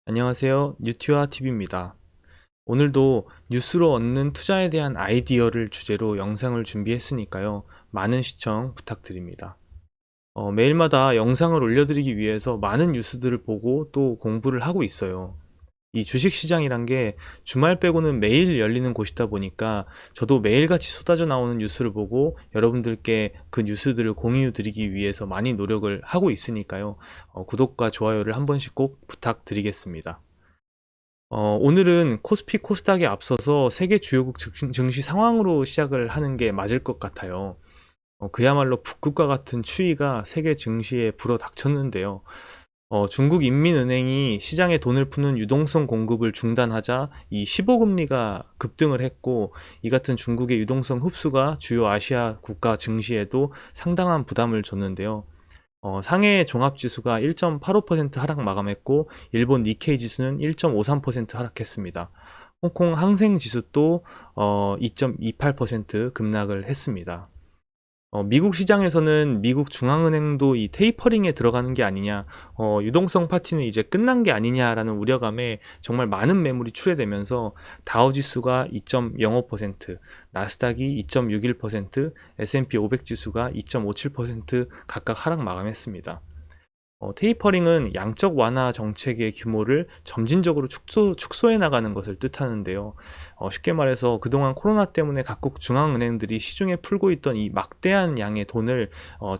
안녕하세요. 뉴투아 TV입니다. 오늘도 뉴스로 얻는 투자에 대한 아이디어를 주제로 영상을 준비했으니까요. 많은 시청 부탁드립니다. 매일마다 영상을 올려드리기 위해서 많은 뉴스들을 보고 또 공부를 하고 있어요. 이 주식시장이란 게 주말 빼고는 매일 열리는 곳이다 보니까 저도 매일같이 쏟아져 나오는 뉴스를 보고 여러분들께 그 뉴스들을 공유 드리기 위해서 많이 노력을 하고 있으니까요. 구독과 좋아요를 한 번씩 꼭 부탁드리겠습니다. 오늘은 코스피 코스닥에 앞서서 세계 주요국 증시 상황으로 시작을 하는 게 맞을 것 같아요. 그야말로 북극과 같은 추위가 세계 증시에 불어닥쳤는데요. 중국 인민은행이 시장에 돈을 푸는 유동성 공급을 중단하자 이 15금리가 급등을 했고, 이 같은 중국의 유동성 흡수가 주요 아시아 국가 증시에도 상당한 부담을 줬는데요. 상해 종합지수가 1.85% 하락 마감했고, 일본 니케이 지수는 1.53% 하락했습니다. 홍콩 항생지수도 2.28% 급락을 했습니다. 미국 시장에서는 미국 중앙은행도 이 테이퍼링에 들어가는 게 아니냐, 유동성 파티는 이제 끝난 게 아니냐라는 우려감에 정말 많은 매물이 출회되면서 다우지수가 2.05%, 나스닥이 2.61%, S&P 500 지수가 2.57% 각각 하락 마감했습니다. 테이퍼링은 양적 완화 정책의 규모를 점진적으로 축소해 나가는 것을 뜻하는데요. 쉽게 말해서 그동안 코로나 때문에 각국 중앙은행들이 시중에 풀고 있던 이 막대한 양의 돈을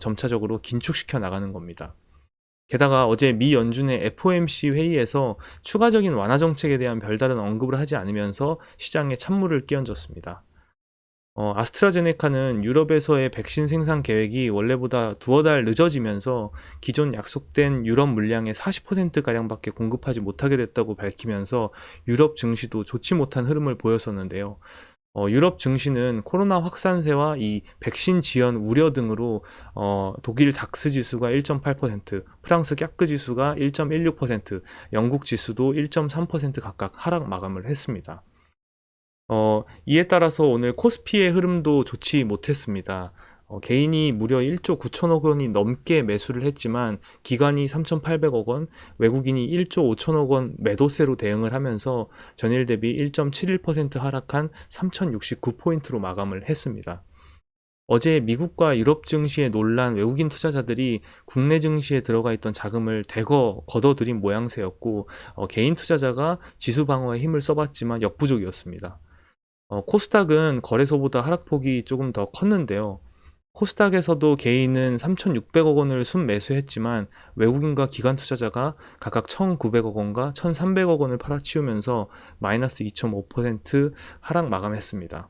점차적으로 긴축시켜 나가는 겁니다. 게다가 어제 미 연준의 FOMC 회의에서 추가적인 완화 정책에 대한 별다른 언급을 하지 않으면서 시장에 찬물을 끼얹었습니다. 아스트라제네카는 유럽에서의 백신 생산 계획이 원래보다 두어 달 늦어지면서 기존 약속된 유럽 물량의 40%가량밖에 공급하지 못하게 됐다고 밝히면서 유럽 증시도 좋지 못한 흐름을 보였었는데요. 유럽 증시는 코로나 확산세와 이 백신 지연 우려 등으로 독일 닥스 지수가 1.8%, 프랑스 깍그 지수가 1.16%, 영국 지수도 1.3% 각각 하락 마감을 했습니다. 이에 따라서 오늘 코스피의 흐름도 좋지 못했습니다. 개인이 무려 1조 9천억 원이 넘게 매수를 했지만 기관이 3,800억 원, 외국인이 1조 5천억 원 매도세로 대응을 하면서 전일 대비 1.71% 하락한 3,069포인트로 마감을 했습니다. 어제 미국과 유럽 증시에 놀란 외국인 투자자들이 국내 증시에 들어가 있던 자금을 대거 걷어들인 모양새였고, 개인 투자자가 지수 방어에 힘을 써봤지만 역부족이었습니다. 코스닥은 거래소보다 하락폭이 조금 더 컸는데요. 코스닥에서도 개인은 3,600억 원을 순매수했지만 외국인과 기관 투자자가 각각 1,900억 원과 1,300억 원을 팔아치우면서 마이너스 2.5% 하락 마감했습니다.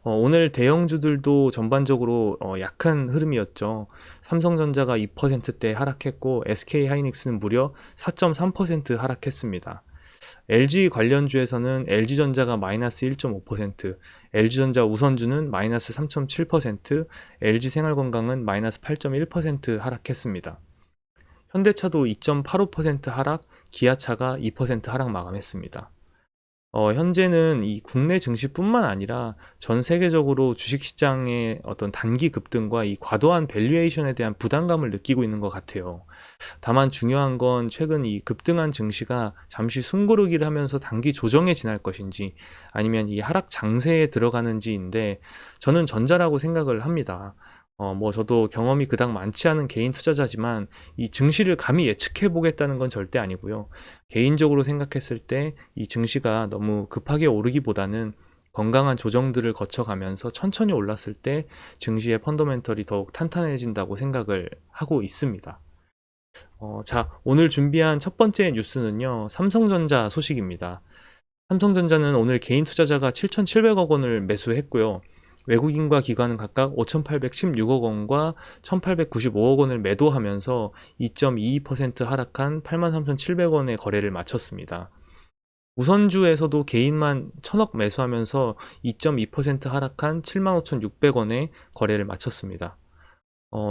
오늘 대형주들도 전반적으로 약한 흐름이었죠. 삼성전자가 2%대 하락했고 SK하이닉스는 무려 4.3% 하락했습니다. LG 관련주에서는 LG전자가 마이너스 1.5%, LG전자 우선주는 마이너스 3.7%, LG생활건강은 마이너스 8.1% 하락했습니다. 현대차도 2.85% 하락, 기아차가 2% 하락 마감했습니다. 현재는 이 국내 증시뿐만 아니라 전 세계적으로 주식시장의 어떤 단기 급등과 이 과도한 밸류에이션에 대한 부담감을 느끼고 있는 것 같아요. 다만 중요한 건 최근 이 급등한 증시가 잠시 숨고르기를 하면서 단기 조정에 지날 것인지 아니면 이 하락 장세에 들어가는지인데, 저는 전자라고 생각을 합니다. 저도 경험이 그닥 많지 않은 개인 투자자지만 이 증시를 감히 예측해 보겠다는 건 절대 아니고요. 개인적으로 생각했을 때 이 증시가 너무 급하게 오르기보다는 건강한 조정들을 거쳐가면서 천천히 올랐을 때 증시의 펀더멘털이 더욱 탄탄해진다고 생각을 하고 있습니다. 자, 오늘 준비한 첫 번째 뉴스는요, 삼성전자 소식입니다. 삼성전자는 오늘 개인 투자자가 7,700억 원을 매수했고요. 외국인과 기관은 각각 5,816억 원과 1,895억 원을 매도하면서 2.22% 하락한 83,700원의 거래를 마쳤습니다. 우선주에서도 개인만 1,000억 매수하면서 2.2% 하락한 75,600원의 거래를 마쳤습니다.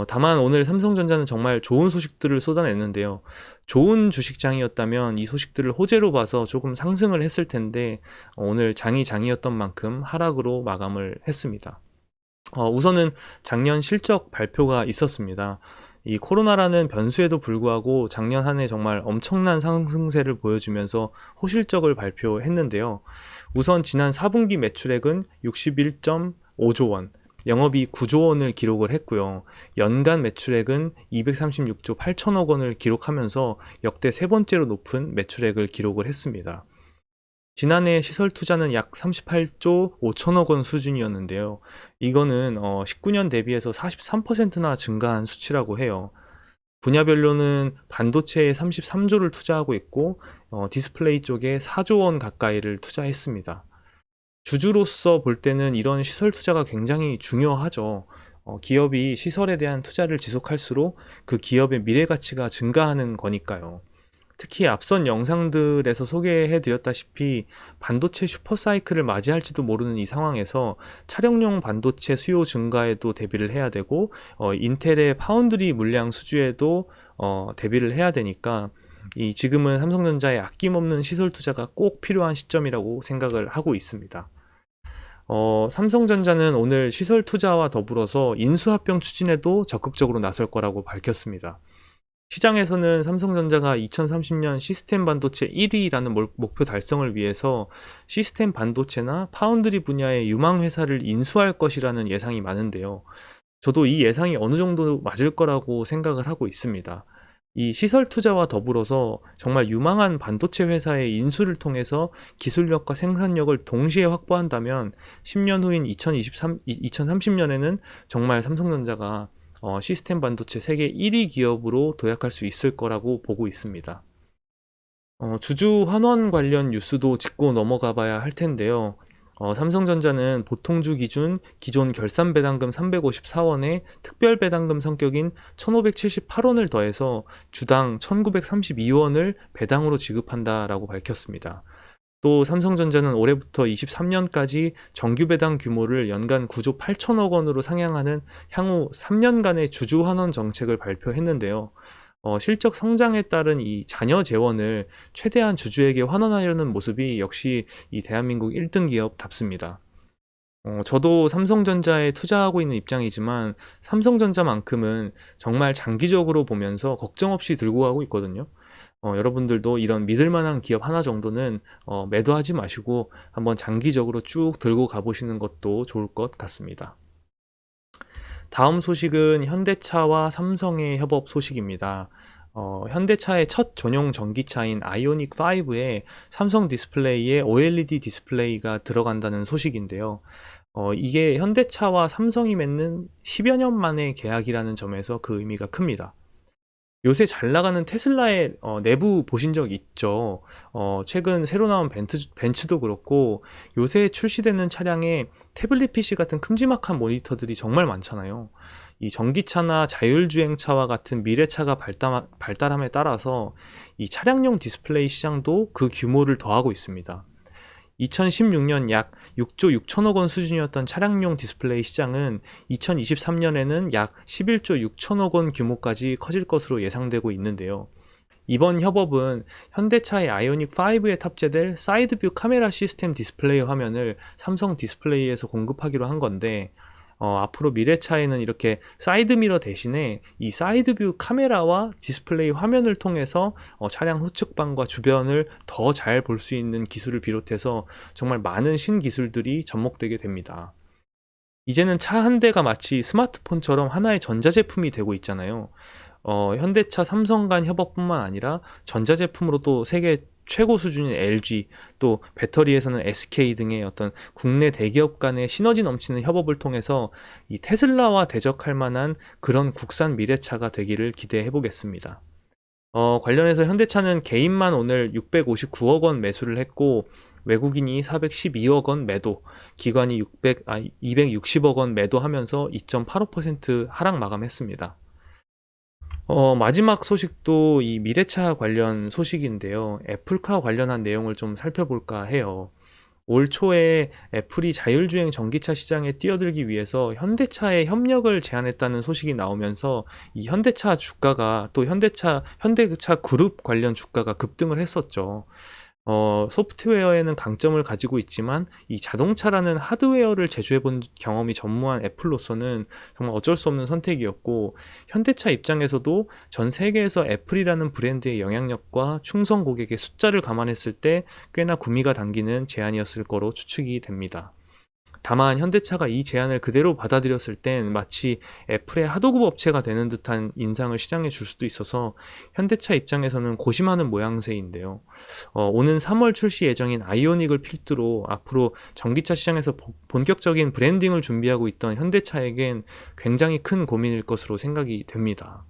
다만 오늘 삼성전자는 정말 좋은 소식들을 쏟아냈는데요. 좋은 주식장이었다면 이 소식들을 호재로 봐서 조금 상승을 했을 텐데, 오늘 장이 장이었던 만큼 하락으로 마감을 했습니다. 우선은 작년 실적 발표가 있었습니다. 이 코로나라는 변수에도 불구하고 작년 한 해 정말 엄청난 상승세를 보여주면서 호실적을 발표했는데요. 우선 지난 4분기 매출액은 61.5조 원, 영업이익 9조 원을 기록을 했고요. 연간 매출액은 236조 8천억 원을 기록하면서 역대 세 번째로 높은 매출액을 기록을 했습니다. 지난해 시설 투자는 약 38조 5천억 원 수준이었는데요. 이거는 19년 대비해서 43%나 증가한 수치라고 해요. 분야별로는 반도체에 33조를 투자하고 있고 디스플레이 쪽에 4조 원 가까이를 투자했습니다. 주주로서 볼 때는 이런 시설 투자가 굉장히 중요하죠. 기업이 시설에 대한 투자를 지속할수록 그 기업의 미래 가치가 증가하는 거니까요. 특히 앞선 영상들에서 소개해 드렸다시피 반도체 슈퍼사이클을 맞이할지도 모르는 이 상황에서 차량용 반도체 수요 증가에도 대비를 해야 되고 인텔의 파운드리 물량 수주에도 대비를 해야 되니까 지금은 삼성전자의 아낌없는 시설 투자가 꼭 필요한 시점이라고 생각을 하고 있습니다. 삼성전자는 오늘 시설 투자와 더불어서 인수합병 추진에도 적극적으로 나설 거라고 밝혔습니다. 시장에서는 삼성전자가 2030년 시스템 반도체 1위라는 목표 달성을 위해서 시스템 반도체나 파운드리 분야의 유망 회사를 인수할 것이라는 예상이 많은데요. 저도 이 예상이 어느 정도 맞을 거라고 생각을 하고 있습니다. 이 시설 투자와 더불어서 정말 유망한 반도체 회사의 인수를 통해서 기술력과 생산력을 동시에 확보한다면 10년 후인 2030년에는 정말 삼성전자가 시스템 반도체 세계 1위 기업으로 도약할 수 있을 거라고 보고 있습니다. 주주 환원 관련 뉴스도 짚고 넘어가 봐야 할 텐데요. 삼성전자는 보통주 기준 기존 결산 배당금 354원에 특별 배당금 성격인 1578원을 더해서 주당 1932원을 배당으로 지급한다라고 밝혔습니다. 또 삼성전자는 올해부터 23년까지 정규 배당 규모를 연간 9조 8천억 원으로 상향하는 향후 3년간의 주주 환원 정책을 발표했는데요. 실적 성장에 따른 이 자녀 재원을 최대한 주주에게 환원하려는 모습이 역시 이 대한민국 1등 기업답습니다. 저도 삼성전자에 투자하고 있는 입장이지만 삼성전자만큼은 정말 장기적으로 보면서 걱정 없이 들고 가고 있거든요. 여러분들도 이런 믿을만한 기업 하나 정도는 매도하지 마시고 한번 장기적으로 쭉 들고 가보시는 것도 좋을 것 같습니다. 다음 소식은 현대차와 삼성의 협업 소식입니다. 현대차의 첫 전용 전기차인 아이오닉 5에 삼성 디스플레이에 OLED 디스플레이가 들어간다는 소식인데요. 이게 현대차와 삼성이 맺는 10여 년 만의 계약이라는 점에서 그 의미가 큽니다. 요새 잘 나가는 테슬라의 내부 보신 적 있죠? 최근 새로 나온 벤츠도 그렇고 요새 출시되는 차량에 태블릿 PC 같은 큼지막한 모니터들이 정말 많잖아요. 이 전기차나 자율주행차와 같은 미래차가 발달함에 따라서 이 차량용 디스플레이 시장도 그 규모를 더하고 있습니다. 2016년 약 6조 6천억 원 수준이었던 차량용 디스플레이 시장은 2023년에는 약 11조 6천억 원 규모까지 커질 것으로 예상되고 있는데요. 이번 협업은 현대차의 아이오닉 5에 탑재될 사이드뷰 카메라 시스템 디스플레이 화면을 삼성 디스플레이에서 공급하기로 한 건데 앞으로 미래차에는 이렇게 사이드미러 대신에 이 사이드뷰 카메라와 디스플레이 화면을 통해서 차량 후측방과 주변을 더 잘 볼 수 있는 기술을 비롯해서 정말 많은 신기술들이 접목되게 됩니다. 이제는 차 한 대가 마치 스마트폰처럼 하나의 전자제품이 되고 있잖아요. 현대차 삼성 간 협업뿐만 아니라 전자제품으로도 세계 최고 수준인 LG, 또 배터리에서는 SK 등의 어떤 국내 대기업 간의 시너지 넘치는 협업을 통해서 이 테슬라와 대적할 만한 그런 국산 미래차가 되기를 기대해 보겠습니다. 관련해서 현대차는 개인만 오늘 659억 원 매수를 했고 외국인이 412억 원 매도, 기관이 260억 원 매도하면서 2.85% 하락 마감했습니다. 마지막 소식도 이 미래차 관련 소식인데요. 애플카 관련한 내용을 좀 살펴볼까 해요. 올 초에 애플이 자율주행 전기차 시장에 뛰어들기 위해서 현대차에 협력을 제안했다는 소식이 나오면서 이 현대차 주가가 또 현대차 그룹 관련 주가가 급등을 했었죠. 소프트웨어에는 강점을 가지고 있지만 이 자동차라는 하드웨어를 제조해 본 경험이 전무한 애플로서는 정말 어쩔 수 없는 선택이었고, 현대차 입장에서도 전 세계에서 애플이라는 브랜드의 영향력과 충성 고객의 숫자를 감안했을 때 꽤나 구미가 당기는 제안이었을 거로 추측이 됩니다. 다만 현대차가 이 제안을 그대로 받아들였을 땐 마치 애플의 하도급 업체가 되는 듯한 인상을 시장에 줄 수도 있어서 현대차 입장에서는 고심하는 모양새인데요. 오는 3월 출시 예정인 아이오닉을 필두로 앞으로 전기차 시장에서 본격적인 브랜딩을 준비하고 있던 현대차에겐 굉장히 큰 고민일 것으로 생각이 됩니다.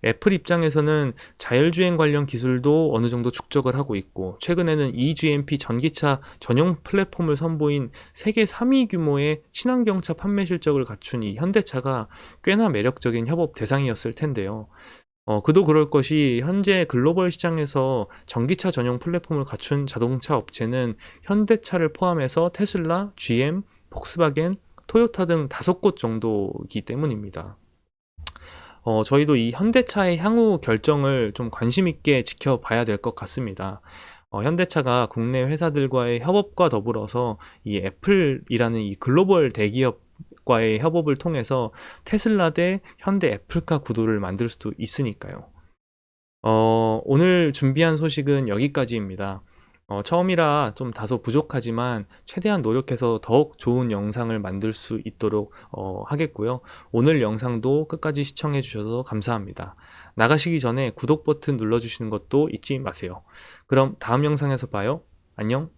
애플 입장에서는 자율주행 관련 기술도 어느 정도 축적을 하고 있고, 최근에는 eGMP 전기차 전용 플랫폼을 선보인 세계 3위 규모의 친환경차 판매 실적을 갖춘 이 현대차가 꽤나 매력적인 협업 대상이었을 텐데요. 그도 그럴 것이 현재 글로벌 시장에서 전기차 전용 플랫폼을 갖춘 자동차 업체는 현대차를 포함해서 테슬라, GM, 폭스바겐, 토요타 등 5곳 정도이기 때문입니다. 저희도 이 현대차의 향후 결정을 좀 관심 있게 지켜봐야 될 것 같습니다. 현대차가 국내 회사들과의 협업과 더불어서 이 애플이라는 이 글로벌 대기업과의 협업을 통해서 테슬라 대 현대 애플카 구도를 만들 수도 있으니까요. 오늘 준비한 소식은 여기까지입니다. 처음이라 좀 다소 부족하지만 최대한 노력해서 더욱 좋은 영상을 만들 수 있도록 하겠고요. 오늘 영상도 끝까지 시청해 주셔서 감사합니다. 나가시기 전에 구독 버튼 눌러주시는 것도 잊지 마세요. 그럼 다음 영상에서 봐요. 안녕.